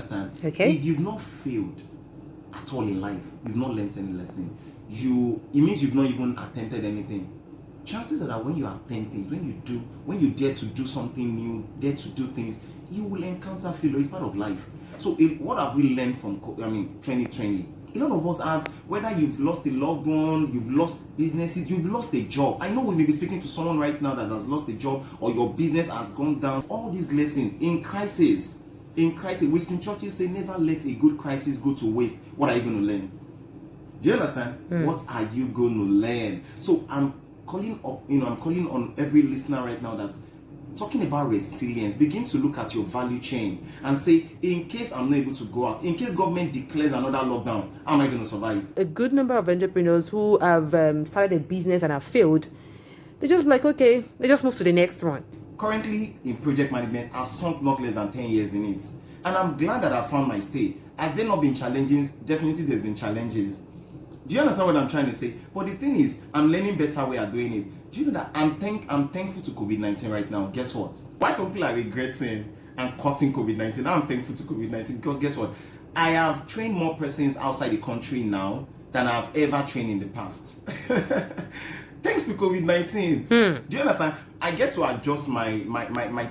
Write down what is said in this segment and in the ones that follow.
Understand? Okay. If you've not failed at all in life, you've not learned any lesson, it means you've not even attempted anything. Chances are that when you attempt things, when you dare to do something new, dare to do things, you will encounter failure. It's part of life. So what have we learned from 2020? A lot of us have, whether you've lost a loved one, you've lost businesses, you've lost a job. I know we may be speaking to someone right now that has lost a job, or your business has gone down. All these lessons in crisis. Winston Churchill say, never let a good crisis go to waste. What are you going to learn? Do you understand? What are you going to learn? So I'm calling on every listener right now that talking about resilience, begin to look at your value chain and say, in case I'm not able to go out, in case government declares another lockdown, how am I going to survive? A good number of entrepreneurs who have started a business and have failed, they just like, okay, they just move to the next one. Currently in project management, I've sunk not less than 10 years in it. And I'm glad that I found my stay. Has there not been challenges? Definitely there's been challenges. Do you understand what I'm trying to say? But the thing is, I'm learning better way of doing it. Do you know that I'm thankful to COVID-19 right now? Guess what? Why some people are regretting and cursing COVID-19? I'm thankful to COVID-19 because guess what? I have trained more persons outside the country now than I've ever trained in the past. Thanks to COVID-19. Do you understand? I get to adjust my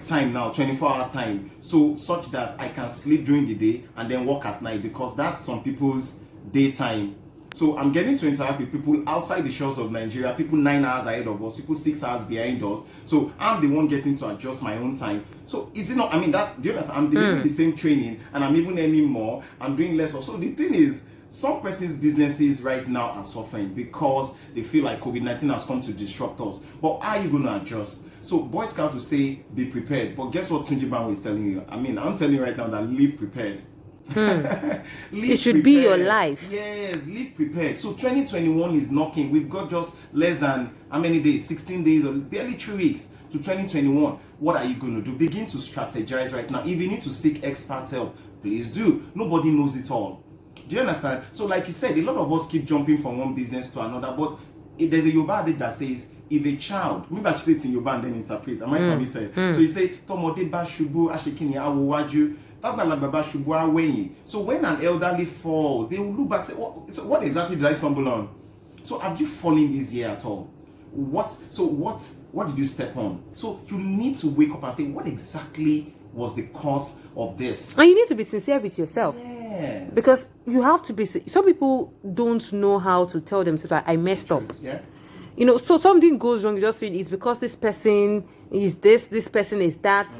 time now, 24-hour time, so such that I can sleep during the day and then work at night, because that's some people's daytime. So I'm getting to interact with people outside the shores of Nigeria, people 9 hours ahead of us, people 6 hours behind us. So I'm the one getting to adjust my own time. So is it not, do you understand? I'm doing the same training and I'm even earning more. I'm doing less of. So the thing is, some person's businesses right now are suffering because they feel like COVID-19 has come to disrupt us. But how are you going to adjust? So Boy Scout will say, be prepared. But guess what Tunji Banwo is telling you? I'm telling you right now that live prepared. It should be your life. Yes, live prepared. So 2021 is knocking. We've got just less than how many days? 16 days or barely 3 weeks to 2021. What are you going to do? Begin to strategize right now. If you need to seek expert help, please do. Nobody knows it all. Do you understand? So like you said, a lot of us keep jumping from one business to another, but there's a Yoruba adage that says, if a child, maybe I should say it in Yoruba and then interpret, am I permitted? So you say, Tomode ba shubu ashikini awowaju. So when an elderly falls, they will look back and say, so what exactly did I stumble on? So have you fallen this year at all? What did you step on? So you need to wake up and say, what exactly was the cause of this? And you need to be sincere with yourself. Yes. Because you have to be, some people don't know how to tell themselves that I messed up. Yeah. So something goes wrong, you just feel it's because this person is this person is that.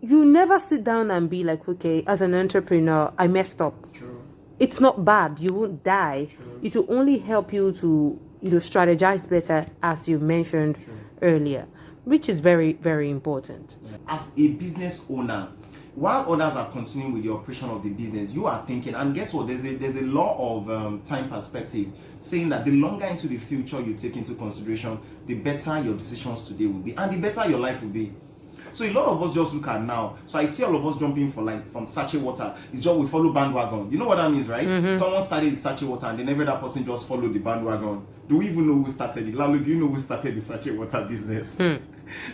You never sit down and be like, okay, as an entrepreneur, I messed up. True. It's not bad. You won't die. True. It will only help you to strategize better, as you mentioned earlier, which is very, very important. As a business owner, while others are continuing with the operation of the business, you are thinking, and guess what? There's a law of time perspective saying that the longer into the future you take into consideration, the better your decisions today will be, and the better your life will be. So a lot of us just look at now. So I see all of us jumping for like from sachet water. It's just we follow bandwagon. You know what that means, right? Someone started the sachet water and then every other person just followed the bandwagon. Do we even know who started it? Lalo, do you know who started the sachet water business?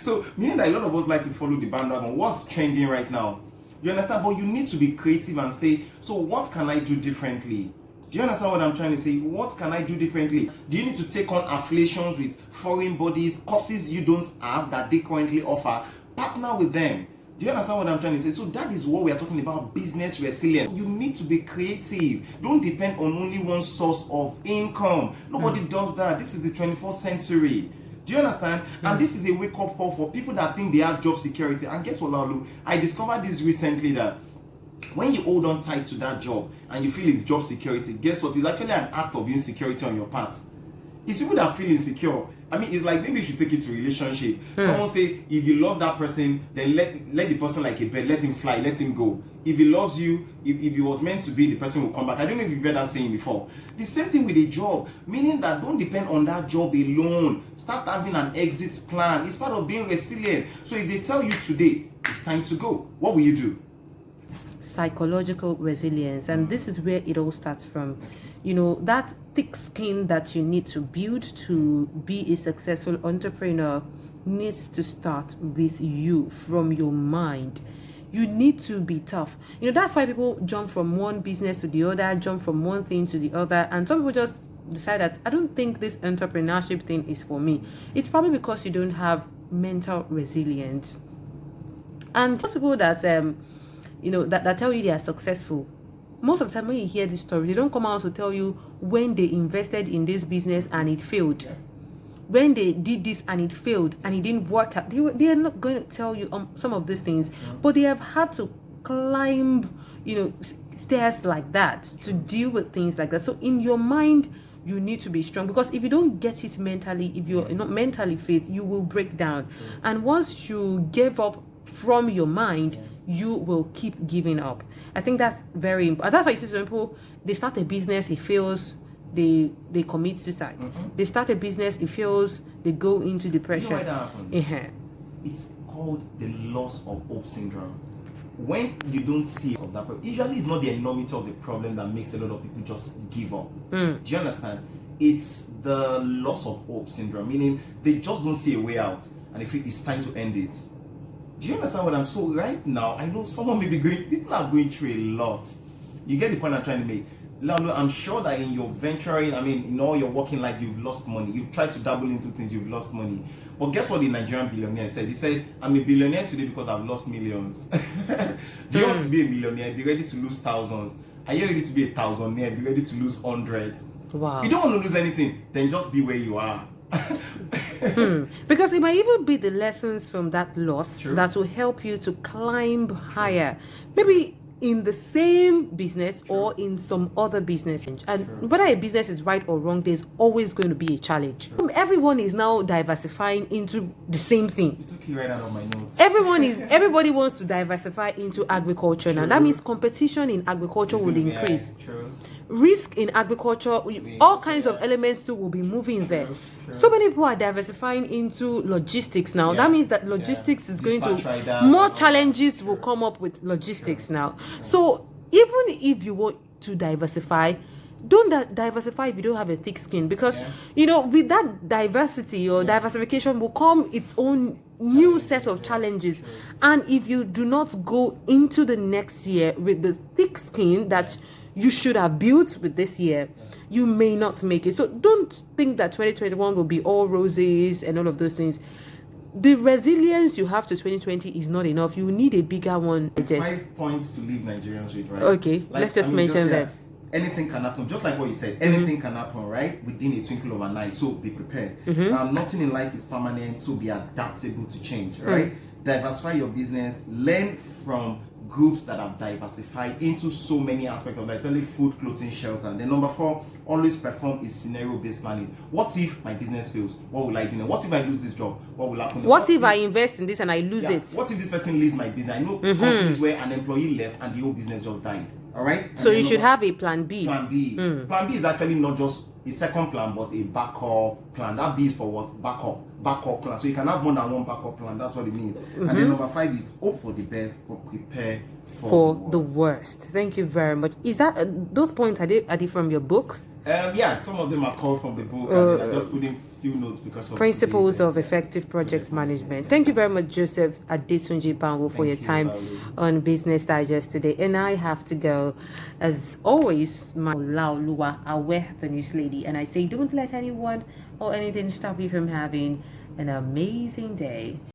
So meaning that a lot of us like to follow the bandwagon. What's trending right now? You understand? But you need to be creative and say, so what can I do differently? Do you understand what I'm trying to say? What can I do differently? Do you need to take on affiliations with foreign bodies, courses you don't have that they currently offer? Partner with them. Do you understand what I'm trying to say? So that is what we are talking about, business resilience. You need to be creative. Don't depend on only one source of income. Nobody does that. This is the 21st century. Do you understand? And this is a wake-up call for people that think they have job security. And guess what, Lalu? I discovered this recently, that when you hold on tight to that job and you feel it's job security, guess what? It's actually an act of insecurity on your part. It's people that feel insecure. It's like, maybe you should take it to relationship. Someone say, if you love that person, then let the person like a bird, let him fly, let him go. If he loves you, if he was meant to be, the person will come back. I don't know if you've heard that saying before. The same thing with a job, meaning that don't depend on that job alone. Start having an exit plan. It's part of being resilient. So if they tell you today, it's time to go, what will you do? Psychological resilience, and this is where it all starts from. That thick skin that you need to build to be a successful entrepreneur needs to start with you, from your mind. you need to be tough. That's why people jump from one business to the other, jump from one thing to the other, and some people just decide that I don't think this entrepreneurship thing is for me. It's probably because you don't have mental resilience. And those people that that tell you they are successful, most of the time when you hear this story, they don't come out to tell you when they invested in this business and it failed. When they did this and it failed and it didn't work out. They are not going to tell you some of these things, but they have had to climb stairs like that to deal with things like that. So in your mind, you need to be strong, because if you don't get it mentally, if you're not mentally fit, you will break down. And once you give up from your mind, you will keep giving up. I think that's very important. That's why you see some people, they start a business, it fails, they commit suicide. They start a business, it fails, they go into depression. You know why that happens? It's called the loss of hope syndrome. When you don't see of that problem, usually it's not the enormity of the problem that makes a lot of people just give up. Do you understand? It's the loss of hope syndrome, meaning they just don't see a way out and they feel it's time to end it. Do you understand what I'm saying? Right now, I know someone may be people are going through a lot. You get the point I'm trying to make. Lalo, I'm sure that in your venturing, in all your working life, you've lost money. You've tried to dabble into things, you've lost money. But guess what the Nigerian billionaire said? He said, I'm a billionaire today because I've lost millions. Do you want to be a millionaire? Be ready to lose thousands. Are you ready to be a thousandaire? Be ready to lose hundreds. Wow. If you don't want to lose anything, then just be where you are. Because it might even be the lessons from that loss that will help you to climb higher. Maybe in the same business or in some other business. And whether a business is right or wrong, there's always going to be a challenge. Everyone is now diversifying into the same thing. You took it right out of my notes. Everybody wants to diversify into agriculture now. That means competition in agriculture will increase. Risk in agriculture, all kinds of elements too will be moving there. So many people are diversifying into logistics now. That means that logistics is going to more challenges will come up with logistics now. So even if you want to diversify, don't diversify if you don't have a thick skin, because with that diversity or diversification will come its own new set of challenges. And if you do not go into the next year with the thick skin that you should have built with this year, you may not make it. So don't think that 2021 will be all roses and all of those things. The resilience you have to 2020 is not enough. You need a bigger one. 5 points to leave Nigerians with, right? Okay, let's just mention them. Anything can happen, just like what you said. Anything can happen, right? Within a twinkle of an eye. So be prepared. Nothing in life is permanent, so be adaptable to change, right? Diversify your business. Learn from groups that have diversified into so many aspects of life, especially food, clothing, shelter. And then number 4, always perform is scenario-based planning. What if my business fails? What will I do now? What if I lose this job? What will happen? What if I invest in this and I lose it? What if this person leaves my business? I know companies where an employee left and the whole business just died. All right. So you should have a plan B. Plan B. Plan B is actually not just a second plan, but a backup plan. That B is for what? Backup plan. So you can have more than one backup plan. That's what it means. And then number 5 is hope for the best, but prepare for the worst. Thank you very much. Is that those points are they from your book? Yeah, some of them are called from the book. And I just put in few notes because of Principles of Effective Project Management. Thank you very much, Joseph Adetunji Banwo, for your time on Business Digest today. And I have to go. As always, my Laoluwa Awe, the news lady, and I say don't let anyone or anything stop you from having an amazing day.